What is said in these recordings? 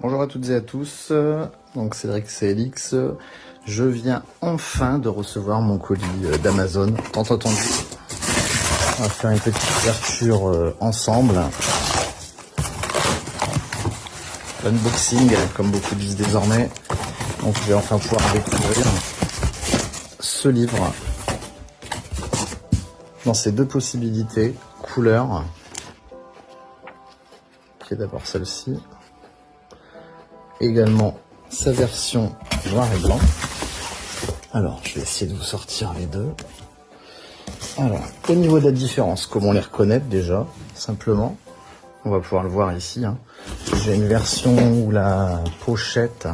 Bonjour à toutes et à tous, donc Cédric CLX, je viens enfin de recevoir mon colis d'Amazon, tant attendu. On va faire une petite ouverture ensemble. L'unboxing, comme beaucoup disent désormais. Donc je vais enfin pouvoir découvrir ce livre dans ses deux possibilités, couleurs, qui est d'abord celle-ci. Également sa version noir et blanc. Alors, je vais essayer de vous sortir les deux. Alors, au niveau de la différence, comment les reconnaître déjà, simplement, on va pouvoir le voir ici. J'ai une version où la pochette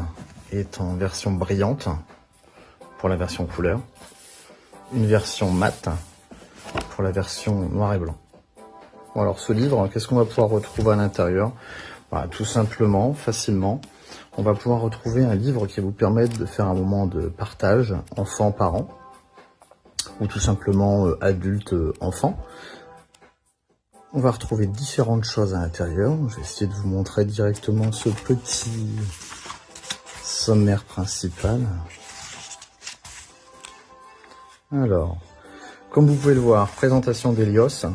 est en version brillante, pour la version couleur. Une version mate, pour la version noir et blanc. Bon, alors ce livre, qu'est-ce qu'on va pouvoir retrouver à l'intérieur? Voilà, tout simplement, facilement, on va pouvoir retrouver un livre qui va vous permettre de faire un moment de partage enfant-parent, ou tout simplement adulte-enfant. On va retrouver différentes choses à l'intérieur. Je vais essayer de vous montrer directement ce petit sommaire principal. Alors, comme vous pouvez le voir, présentation d'Hélios.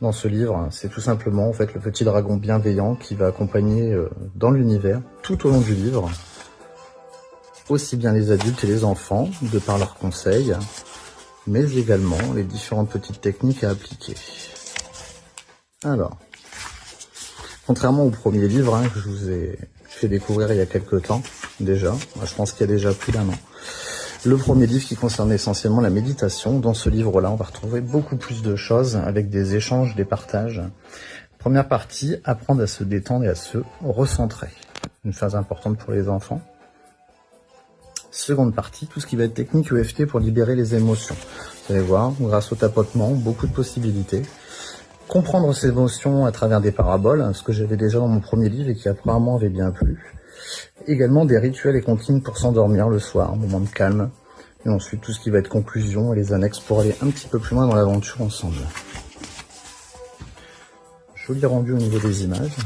Dans ce livre, c'est tout simplement en fait le petit dragon bienveillant qui va accompagner dans l'univers tout au long du livre, aussi bien les adultes et les enfants, de par leurs conseils, mais également les différentes petites techniques à appliquer. Alors, contrairement au premier livre que je vous ai fait découvrir il y a quelques temps déjà, je pense qu'il y a déjà plus d'1 an, le premier livre qui concerne essentiellement la méditation. Dans ce livre-là, on va retrouver beaucoup plus de choses avec des échanges, des partages. Première partie, apprendre à se détendre et à se recentrer. Une phase importante pour les enfants. Seconde partie, tout ce qui va être technique EFT pour libérer les émotions. Vous allez voir, grâce au tapotement, beaucoup de possibilités. Comprendre ces émotions à travers des paraboles, ce que j'avais déjà dans mon premier livre et qui apparemment avait bien plu. Également des rituels et comptines pour s'endormir le soir, un moment de calme. Et ensuite tout ce qui va être conclusion et les annexes pour aller un petit peu plus loin dans l'aventure ensemble. Joli rendu au niveau des images.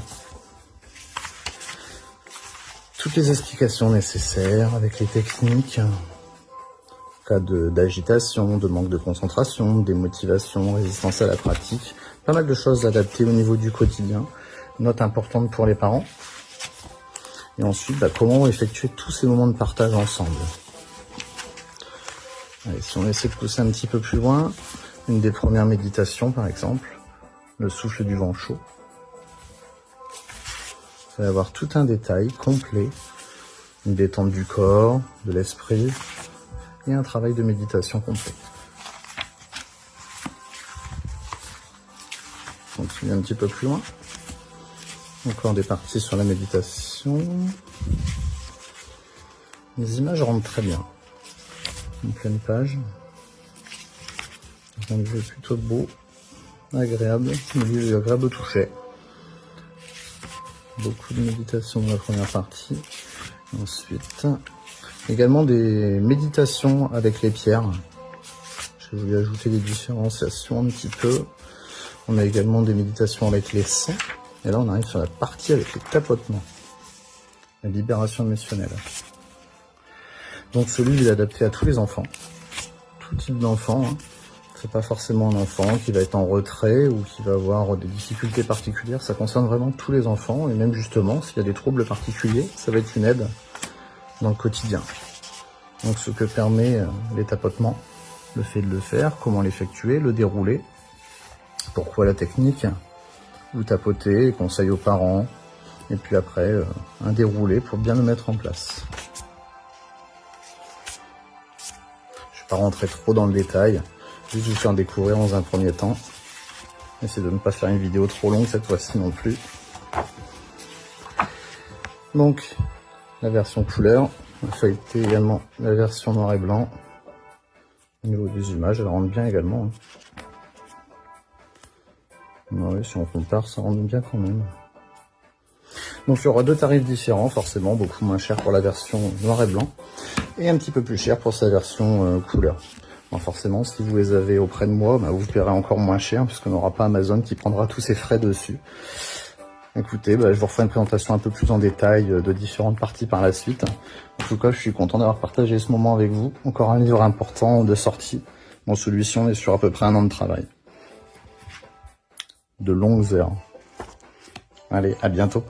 Toutes les explications nécessaires avec les techniques. En cas d'agitation, de manque de concentration, démotivation, résistance à la pratique. Pas mal de choses adaptées au niveau du quotidien. Note importante pour les parents. Et ensuite, comment effectuer tous ces moments de partage ensemble. Allez, si on essaie de pousser un petit peu plus loin, une des premières méditations par exemple, le souffle du vent chaud. Vous allez avoir tout un détail complet, une détente du corps, de l'esprit et un travail de méditation complet. On continue un petit peu plus loin. Encore des parties sur la méditation. Les images rentrent très bien. Une pleine page. Un livre plutôt beau, agréable. Un livre agréable au toucher. Beaucoup de méditation dans la première partie. Ensuite, également des méditations avec les pierres. Je vais vous ajouter des différenciations un petit peu. On a également des méditations avec les sons. Et là, on arrive sur la partie avec les tapotements. La libération émotionnelle. Donc, ce livre est adapté à tous les enfants. Tout type d'enfant. C'est pas forcément un enfant qui va être en retrait ou qui va avoir des difficultés particulières. Ça concerne vraiment tous les enfants. Et même justement, s'il y a des troubles particuliers, ça va être une aide dans le quotidien. Donc, ce que permet les tapotements, le fait de le faire, comment l'effectuer, le dérouler. Pourquoi la technique? Vous tapotez, conseil aux parents, et puis après, un déroulé pour bien le mettre en place. Je ne vais pas rentrer trop dans le détail, juste vous faire découvrir dans un premier temps. Essayez de ne pas faire une vidéo trop longue cette fois-ci non plus. Donc, la version couleur, on va feuilleter également la version noir et blanc. Au niveau des images, elle rentre bien également. Oui, si on compare, ça rentre bien quand même. Donc il y aura deux tarifs différents, forcément, beaucoup moins cher pour la version noir et blanc, et un petit peu plus cher pour sa version couleur. Bon, forcément, si vous les avez auprès de moi, vous paierez encore moins cher, puisqu'on n'aura pas Amazon qui prendra tous ses frais dessus. Écoutez, je vous referai une présentation un peu plus en détail de différentes parties par la suite. En tout cas, je suis content d'avoir partagé ce moment avec vous. Encore un livre important de sortie. Bon, celui-ci, on est sur à peu près 1 an de travail. De longues heures. Allez, à bientôt.